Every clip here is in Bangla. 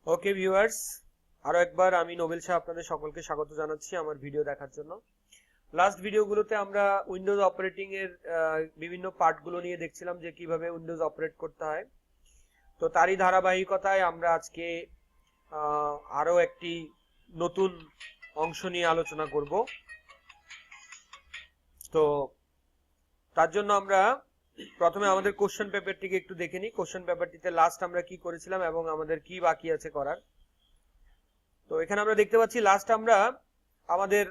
ওকে ভিউয়ার্স, আরো একবার আমি নোবেল শাহ আপনাদের সকলকে স্বাগত জানাচ্ছি আমার ভিডিও দেখার জন্য। লাস্ট ভিডিওগুলোতে আমরা উইন্ডোজ অপারেটিং এর বিভিন্ন পার্টগুলো নিয়ে দেখছিলাম যে কিভাবে উইন্ডোজ অপারেট করতে হয়। তো তারই ধারাবাহিকতায় আমরা আজকে আরো একটি নতুন অংশ নিয়ে আলোচনা করব। তো তার জন্য আমরা প্রথমে আমাদের কোশ্চেন পেপারটিকে একটু দেখে নিই। কোশ্চেন পেপারটিতে লাস্ট আমরা কি করেছিলাম এবং আমাদের কি বাকি আছে করার। তো এখানে আমরা দেখতে পাচ্ছি লাস্ট আমরা আমাদের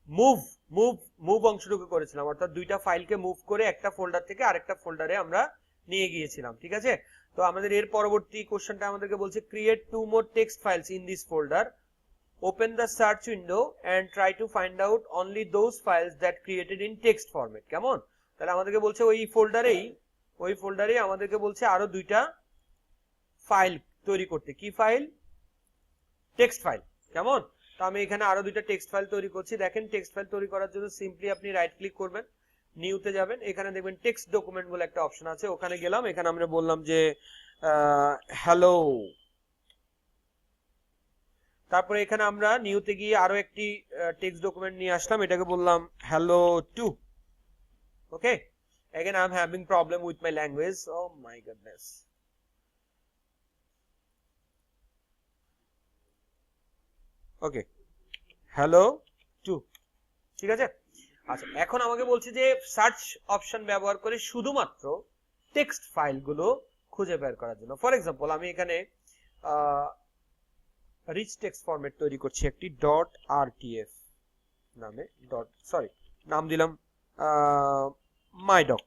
মুভ মুভ মুভ অংশটুকু করেছিলাম, অর্থাৎ দুইটা ফাইলকে মুভ করে একটা ফোল্ডার থেকে আরেকটা ফোল্ডারে আমরা নিয়ে গিয়েছিলাম। ঠিক আছে, তো আমাদের এর পরবর্তী কোশ্চেনটা আমাদেরকে বলছে create 2 more text files in this folder, open the search window and try to find out only those files that created in text format। কেমন? তাহলে আমাদেরকে বলছে ওই ফোল্ডারেই আমাদেরকে বলছে আরো দুইটা ফাইল তৈরি করতে। কি ফাইল? Text file. কেমন? তো আমি এখানে আরো দুইটা টেক্সট ফাইল তৈরি করছি। দেখেন, টেক্সট ফাইল তৈরি করার জন্য সিম্পলি আপনি রাইট ক্লিক করবেন, নিউতে যাবেন, এখানে দেখবেন টেক্সট ডকুমেন্ট বলে একটা অপশন আছে, ওখানে গেলাম। এখানে আমরা বললাম যে হ্যালো, তারপরে এখানে আমরা নিউতে গিয়ে আরো একটি টেক্সট ডকুমেন্ট নিয়ে আসলাম, এটাকে বললাম hello too. Okay, again I'm having problem with my language, oh my goodness। Okay, hello too. ঠিক আছে, আচ্ছা এখন আমাকে বলছে যে সার্চ অপশন ব্যবহার করে শুধুমাত্র টেক্সট ফাইলগুলো খুঁজে বের করার জন্য। ফর এক্সাম্পল আমি এখানে রিচ টেক্সট ফরম্যাট তৈরি করছি একটি .rtf নামে, নাম দিলাম মাইডক।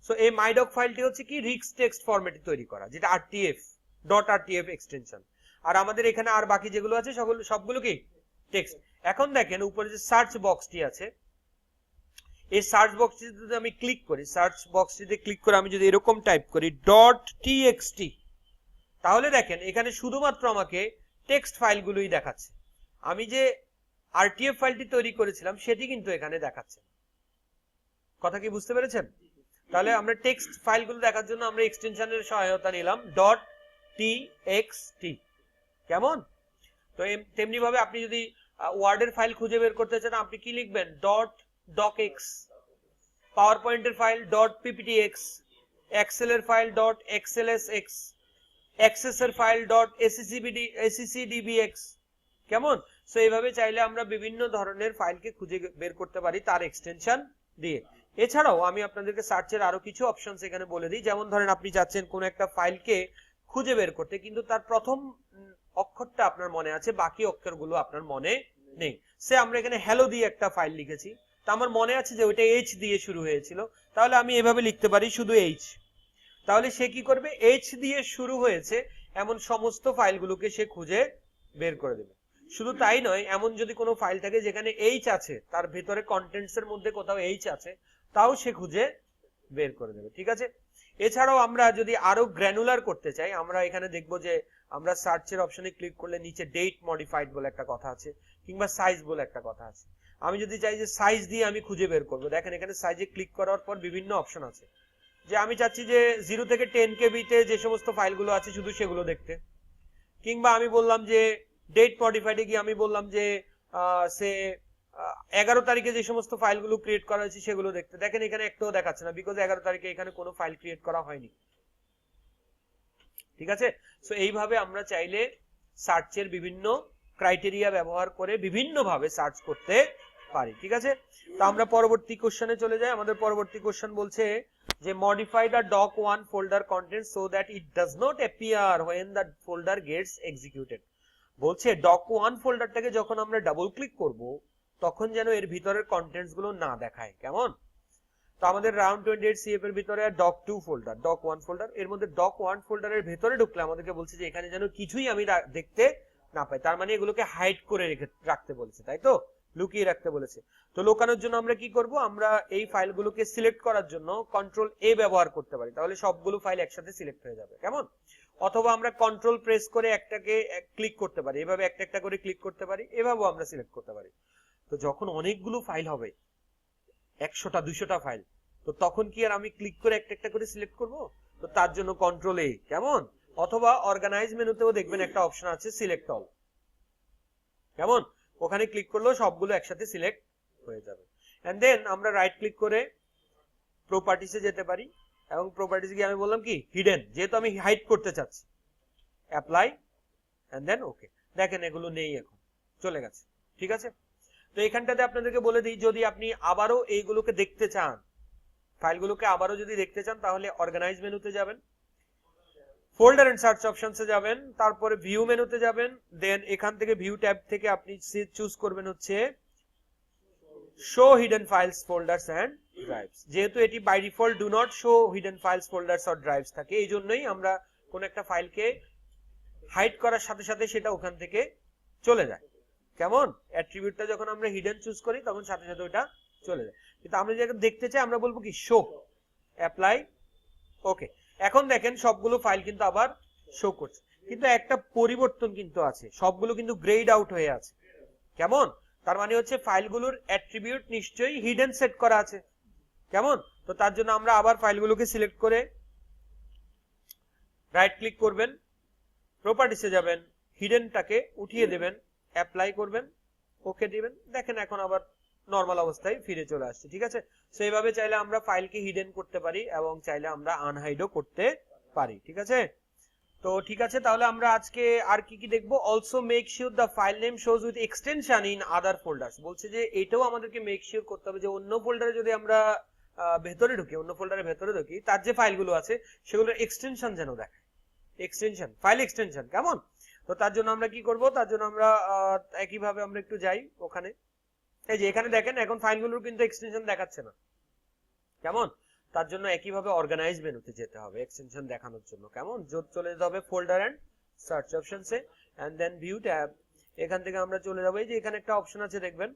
সো এই মাইডক ফাইলটি হচ্ছে কি রিচ টেক্সট ফরম্যাটে তৈরি করা, যেটা .rtf এক্সটেনশন। আর আমাদের এখানে আর বাকি যেগুলো আছে সবগুলো কি টেক্সট। এখন দেখেন উপরে যে সার্চ বক্সটি আছে, এই সার্চ বক্সটিতে যদি আমি ক্লিক করি, সার্চ বক্সটিতে ক্লিক করে আমি যদি এরকম টাইপ করি .txt, তাহলে দেখেন এখানে শুধুমাত্র আমাকে টেক্সট ফাইলগুলোই দেখাচ্ছে। আমি যে আরটিএফ ফাইলটি তৈরি করেছিলাম সেটি কিন্তু এখানে দেখাচ্ছে। কথা কি বুঝতে পেরেছেন? তাহলে আমরা টেক্সট ফাইলগুলো দেখার জন্য আমরা এক্সটেনশনের সহায়তা নিলাম .txt। কেমন? তো তেমনি ভাবে আপনি যদি ওয়ার্ডের ফাইল খুঁজে বের করতে চান, আপনি কি লিখবেন .docx, পাওয়ার পয়েন্টের ফাইল .pptx, এক্সেল এর ফাইল .xlsx, অ্যাক্সেস এর ফাইল .accdbx। কেমন? সো এইভাবে চাইলে আমরা বিভিন্ন ধরনের ফাইলকে খুঁজে বের করতে পারি তার এক্সটেনশন দিয়ে। এছাড়াও আমি আপনাদেরকে সার্চের আরো কিছু অপশনস এখানে বলে দিই। যেমন ধরেন আপনি চাচ্ছেন কোন একটা ফাইলকে খুঁজে বের করতে, কিন্তু তার প্রথম অক্ষরটা আপনার মনে আছে, বাকি অক্ষরগুলো আপনার মনে নেই। সে আমরা এখানে হ্যালো দিয়ে একটা ফাইল লিখেছি, তা আমার মনে আছে যে ওইটা এইচ দিয়ে শুরু হয়েছিল, তাহলে আমি এভাবে লিখতে পারি শুধু এইচ। তাহলে সে কি করবে? এইচ দিয়ে শুরু হয়েছে এমন সমস্ত ফাইলগুলোকে সে খুঁজে বের করে দেবে। শুধু তাই নয়, এমন যদি কোনো ফাইল থাকে যেখানে এইচ আছে, তার ভেতরে কন্টেন্টস এর মধ্যে কোথাও এইচ আছে, তাও সে খুঁজে বের করে দেবে। ঠিক আছে, এছাড়াও আমরা যদি আরো গ্র্যানুলার করতে চাই, আমরা এখানে দেখবো যে আমরা সার্চের অপশনে ক্লিক করলে নিচে ডেট মডিফাইড বলে একটা কথা আছে, কিংবা সাইজ বলে একটা কথা আছে। আমি যদি চাই যে সাইজ দিয়ে আমি খুঁজে বের করবো, দেখেন এখানে সাইজে ক্লিক করার পর বিভিন্ন অপশন আছে। যে আমি চাচ্ছি যে 0 থেকে 10 KB তে যে সমস্ত ফাইলগুলো আছে শুধু সেগুলো দেখতে, কিংবা আমি বললাম যে ডেট মডিফাইডে গিয়ে আমি বললাম যে সে 11 তারিখে যে সমস্ত ফাইলগুলো ক্রিয়েট করা হয়েছে সেগুলো দেখতে। দেখেন এখানে একটাও দেখাচ্ছে না, বিকজ 11 তারিখে এখানে কোনো ফাইল ক্রিয়েট করা হয়নি। ঠিক আছে, সো এইভাবে আমরা চাইলে সার্চের বিভিন্ন ক্রাইটেরিয়া ব্যবহার করে বিভিন্ন ভাবে সার্চ করতে পারি। ঠিক আছে, তো আমরা পরবর্তী কোশ্চেনে চলে যাই। আমাদের পরবর্তী কোশ্চেন বলছে যে modify the doc1 folder content so that it does not appear when the folder gets executed। বলছে doc1 ফোল্ডারটাকে যখন আমরা ডাবল ক্লিক করব তখন যেন এর ভিতরের কন্টেন্টস গুলো না দেখায়। কেমন? তো আমাদের রাউন্ড 28 CF এর ভিতরে doc2 ফোল্ডার, doc1 ফোল্ডার, এর মধ্যে doc1 ফোল্ডারের ভিতরে ঢুকলে আমাদেরকে বলছে যে এখানে যেন কিছুই আমি দেখতে না পাই। তার মানে এগুলোকে হাইড করে রাখতে বলেছে, তাই তো? লুকিয়ে রাখতে বলেছে। তো লুকানোর জন্য আমরা কি করব? আমরা এই ফাইলগুলোকে সিলেক্ট করার জন্য কন্ট্রোল A ব্যবহার করতে পারি, তাহলে সবগুলো ফাইল একসাথে সিলেক্ট হয়ে যাবে। কেমন? অথবা আমরা কন্ট্রোল প্রেস করে একটাকে ক্লিক করতে পারি, এভাবে একটা একটা করে ক্লিক করতে পারি, এভাবেও আমরা সিলেক্ট করতে পারি। তো যখন অনেকগুলো ফাইল হবে, 100টা 200টা ফাইল, তো তখন কি আর আমি ক্লিক করে একটা একটা করে সিলেক্ট করব? তো তার জন্য কন্ট্রোল A। কেমন? অথবা অর্গানাইজ মেনুতেও দেখবেন একটা অপশন আছে সিলেক্ট অল, কেমন, ওখানে ক্লিক করলেও সবগুলো একসাথে সিলেক্ট হয়ে যাবে। এন্ড দেন আমরা রাইট ক্লিক করে প্রপার্টিসে যেতে পারি, এবং প্রপার্টিসে গিয়ে আমি বললাম কি হিডেন, যেহেতু আমি হাইড করতে চাচ্ছি, অ্যাপ্লাই এন্ড দেন ওকে। দেখেন এগুলো নেই, এখন চলে গেছে, ঠিক আছে। তো এখানটাতে আপনাদেরকে বলে দিই, যদি আপনি আবারও এইগুলোকে দেখতে চান, ফাইলগুলোকে আবারও যদি দেখতে চান, তাহলে অর্গানাইজ মেনুতে যাবেন, ফোল্ডার এন্ড সার্চ অপশনসে যাবেন, তারপরে ভিউ মেনুতে যাবেন, দেন এখান থেকে ভিউ ট্যাব থেকে আপনি চুজ করবেন হচ্ছে show hidden files folders and drives. যেহেতু এটি by default do not show hidden files folders or drives থাকে, এই জন্যই আমরা কোন একটা ফাইলকে হাইড করার সাথে সাথে সেটা ওখান থেকে চলে যায়, কেমন, অ্যাট্রিবিউটটা যখন আমরা হিডেন চুজ করি তখন সাথে সাথে ওটা চলে যায়। কিন্তু আমরা যেটা দেখতে চাই আমরা বলবো কি শো, অ্যাপ্লাই, ওকে। এখন দেখেন সবগুলো ফাইল কিন্তু আবার শো করছে, কিন্তু একটা পরিবর্তন কিন্তু আছে, সবগুলো কিন্তু গ্রেড আউট হয়ে আছে, কেমন, তার মানে হচ্ছে ফাইলগুলোর অ্যাট্রিবিউট নিশ্চয়ই হিডেন সেট করা আছে, কেমন। তো তার জন্য আমরা আবার ফাইলগুলোকে সিলেক্ট করে রাইট ক্লিক করবেন, প্রপার্টিসে যাবেন, হিডেনটাকে উঠিয়ে দেবেন, অ্যাপ্লাই করবেন, ওকে দিবেন, দেখেন এখন আবার নরমাল অবস্থায় ফিরে চলে আসছে, ঠিক আছে। সো এইভাবে চাইলে আমরা ফাইলকে হিডেন করতে পারি এবং চাইলে আমরা আনহাইডও করতে পারি, ঠিক আছে। তো ঠিক আছে, তাহলে আমরা আজকে আর কি কি দেখবো, also make sure the file name shows with extension in other folders. বলছে যে এটাও আমাদেরকে মেক শিওর করতে হবে যে অন্য ফোল্ডারে যদি আমরা ভেতরে ঢুকি, অন্য ফোল্ডারের ভেতরে ঢুকি, তার যে ফাইলগুলো আছে সেগুলোর এক্সটেনশন যেন দেখায়, এক্সটেনশন, ফাইল এক্সটেনশন, কেমন। তো তার জন্য আমরা কি করব, তার জন্য আমরা একইভাবে আমরা একটু যাই ওখানে, এই যে এখানে দেখেন এখন ফাইলগুলোর কিন্তু এক্সটেনশন দেখাচ্ছে না, কেমন। তার জন্য একইভাবে অর্গানাইজ মেনুতে যেতে হবে এক্সটেনশন দেখানোর জন্য, কেমন, চলে যেতে হবে ফোল্ডার এন্ড সার্চ অপশনসে এন্ড দেন ভিউ ট্যাব। এখান থেকে আমরা চলে যাবো, এই যে এখানে একটা অপশন আছে দেখবেন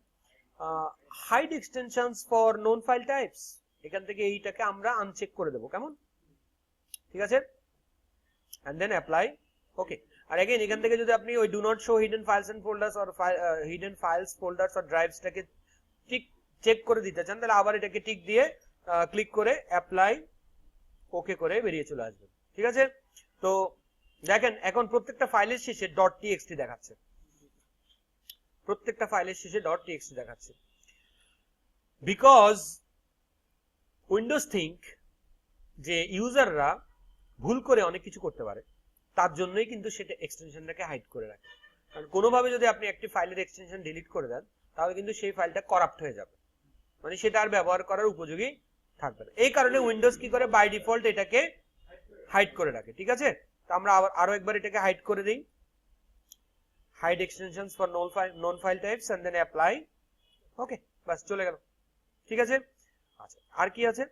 hide extensions for known file types, এখান থেকে এইটাকে আমরা আনচেক করে দেবো, কেমন, ঠিক আছে, এন্ড দেন অ্যাপ্লাই, ওকে। আর अगेन এখান থেকে যদি আপনি ওই do not show hidden files and folders or hidden files folders or ড্রাইভসটাকে টিক চেক করে দিতে চান, তাহলে আবার এটাকে টিক দিয়ে ক্লিক করে অ্যাপ্লাই, ওকে করে বেরিয়ে চলে আসবেন, ঠিক আছে। তো দেখেন এখন প্রত্যেকটা ফাইলের শেষে .txt দেখাচ্ছে, প্রত্যেকটা ফাইলের শেষে .txt দেখাচ্ছে, বিকজ উইন্ডোজ থিঙ্ক যে ইউজাররা ভুল করে অনেক কিছু করতে পারে, তার জন্যই কিন্তু সেটা এক্সটেনশনটাকে হাইড করে রাখে। কারণ কোনোভাবে যদি আপনি একটি ফাইলের এক্সটেনশন ডিলিট করে দেন, তাহলে কিন্তু সেই ফাইলটা করাপ্ট হয়ে যাবে, মানে সেটা আর ব্যবহার করার উপযোগী থাকবে না। এই কারণে উইন্ডোজ কি করে, বাই ডিফল্ট এটাকে হাইড করে রাখে, ঠিক আছে। তো আমরা আরো একবার এটাকে হাইড করে দিই, hide extensions for non file types and then apply, okay, বাস চলে গেল, ঠিক আছে। আচ্ছা আর কি আছে,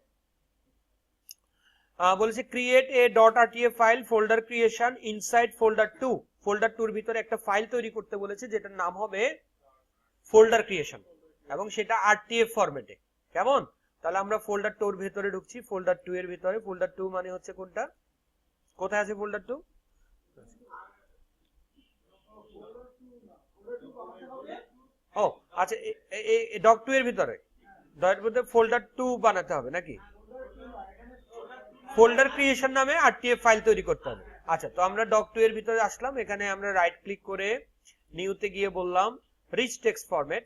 বলেছে create a .rtf file folder creation inside folder 2, folder 2 এর ভিতরে একটা ফাইল তৈরি করতে বলেছে যেটার নাম হবে ফোল্ডার ক্রিয়েশন, এবং সেটা rtf ফরম্যাটে, কেমন। তাহলে আমরা ফোল্ডার 2 এর ভিতরে ঢুকছি, ফোল্ডার 2 এর ভিতরে, ফোল্ডার 2 মানে হচ্ছে কোনটা, কোথায় আছে ফোল্ডার 2, ও আচ্ছা doc2 এর ভিতরে, ফোল্ডার 2 বানাতে হবে নাকি, ফোল্ডার ক্রিয়েশন নামে rtf ফাইল তৈরি করতে হবে। আচ্ছা, তো আমরা doc2 এর ভিতরে আসলাম, এখানে আমরা রাইট ক্লিক করে নিউতে গিয়ে বললাম রিচ টেক্সট ফরম্যাট,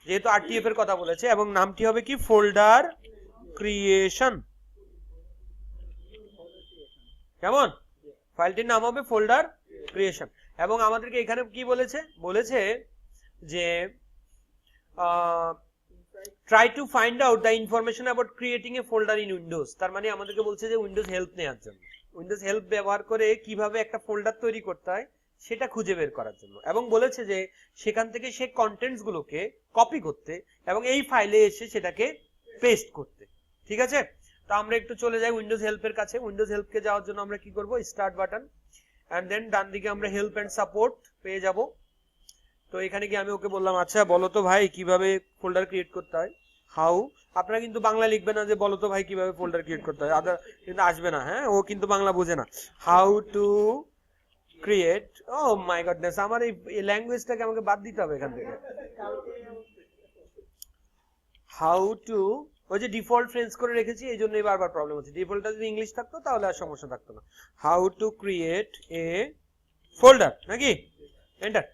যেহেতু rtf এর কথা বলেছে, এবং নামটি হবে কি ফোল্ডার ক্রিয়েশন, কেমন, ফাইলটির নাম হবে ফোল্ডার ক্রিয়েশন। এবং আমাদেরকে এখানে কি বলেছে, বলেছে যে try to find out the information about creating a folder in Windows, তার মানে আমাদেরকে বলছে যে উইন্ডোজ হেল্প নেওয়ার জন্য, উইন্ডোজ হেল্প ব্যবহার করে কিভাবে একটা ফোল্ডার তৈরি করতে হয় সেটা খুঁজে বের করার জন্য, এবং বলেছে যে সেখান থেকে সেই কন্টেন্টস গুলোকে কপি করতে এবং এই ফাইলে এসে সেটাকে পেস্ট করতে, ঠিক আছে। তো আমরা একটু চলে যাই উইন্ডোজ হেল্পের কাছে, উইন্ডোজ হেল্পকে যাওয়ার জন্য আমরা কি করব, স্টার্ট বাটন এন্ড দেন ডান দিকে আমরা হেল্প এন্ড সাপোর্ট পেয়ে যাব। তো এখানে গিয়ে আমি ওকে বললাম আচ্ছা বলো তো ভাই কিভাবে ফোল্ডার ক্রিয়েট করতে হয়, হাউ, আপনারা কিন্তু বাংলা লিখবে না যে বলো তো ভাই কিভাবে ফোল্ডার ক্রিয়েট করতে হয়, আদার কিন্তু আসবে না, হ্যাঁ, ও কিন্তু বাংলা বোঝে না। How to create, oh my goodness, আমার এই ল্যাঙ্গুয়েজটাকে আমাকে বাদ দিতে হবে এখান থেকে। হাউ টু ওই যে ডিফল্ট ফ্রেঞ্চ করে রেখেছি এই জন্যই বারবার প্রবলেম হচ্ছে। ডিফল্টটা যদি ইংলিশ থাকতো তাহলে আর সমস্যা থাকতো না। How to create a folder, নাকি? এন্টার।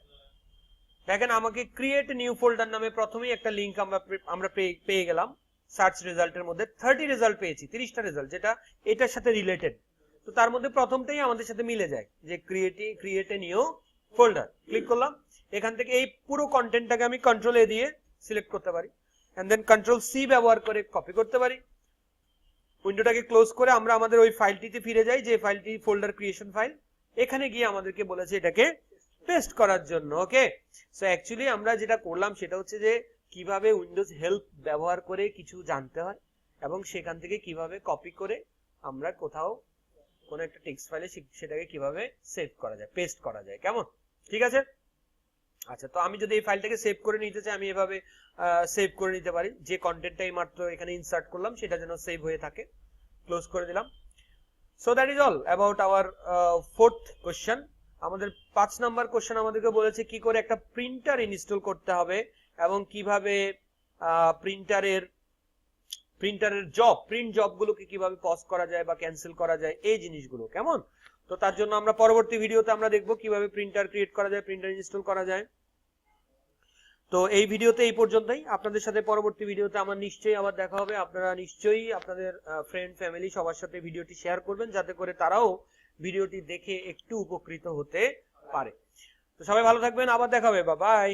দেখেন আমাকে ক্রিয়েট নিউ ফোল্ডার নামে প্রথমেই একটা লিংক আমরা পেয়ে গেলাম সার্চ রেজাল্টের মধ্যে। 30 রেজাল্ট পেয়েছি, 30টা রেজাল্ট, যেটা এটার সাথে রিলেটেড। তো তার মধ্যে প্রথমটাই আমাদের সাথে মিলে যায়, যে create a new folder. Click করলাম, এখান থেকে এই পুরো কন্টেন্টটাকে আমি কন্ট্রোল এ দিয়ে সিলেক্ট করতে পারি, এন্ড দেন কন্ট্রোল সি ব্যবহার করে কপি করতে পারি। উইন্ডোটাকে ক্লোজ করে আমরা আমাদের ওই ফাইলটিতে ফিরে যাই, যে ফাইলটি ফোল্ডার ক্রিয়েশন ফাইল। এখানে গিয়ে আমাদেরকে বলেছে এটাকে পেস্ট করার জন্য। ওকে, সো অ্যাকচুয়ালি আমরা যেটা করলাম সেটা হচ্ছে যে কিভাবে উইন্ডোজ হেল্প ব্যবহার করে কিছু জানতে হয় এবং সেখান থেকে কিভাবে কপি করে আমরা কোথাও কোন একটা টেক্সট ফাইলে সেটাকে কিভাবে সেভ করা যায়, পেস্ট করা যায়। কেমন? ঠিক আছে। আচ্ছা, তো আমি যদি এই ফাইলটাকে সেভ করে নিতে চাই আমি এভাবে সেভ করে নিতে পারি, যে কন্টেন্টটাই মাত্র এখানে ইনসার্ট করলাম সেটা যেন সেভ হয়ে থাকে। ক্লোজ করে দিলাম। So that is all about our fourth question. আমাদের 5 নাম্বার কোশ্চেন আমাদেরকে বলেছে কি করে একটা প্রিন্টার ইনস্টল করতে হবে এবং কিভাবে প্রিন্টারের প্রিন্ট জবগুলোকে কিভাবে পজ করা যায় বা ক্যান্সেল করা যায়, এই জিনিসগুলো। কেমন? তো তার জন্য আমরা পরবর্তী ভিডিওতে আমরা দেখব কিভাবে প্রিন্টার ক্রিয়েট করা যায়, প্রিন্টার ইনস্টল করা যায়। তো এই ভিডিওতে এই পর্যন্তই। আপনাদের সাথে পরবর্তী ভিডিওতে আমার নিশ্চয়ই আবার দেখা হবে। আপনারা নিশ্চয়ই আপনাদের ফ্রেন্ড ফ্যামিলি সবার সাথে ভিডিওটি শেয়ার করবেন, যাতে করে তারাও ভিডিওটি দেখে একটু উপকৃত হতে পারে। তো সবাই ভালো থাকবেন, আবার দেখা হবে, বাই বাই।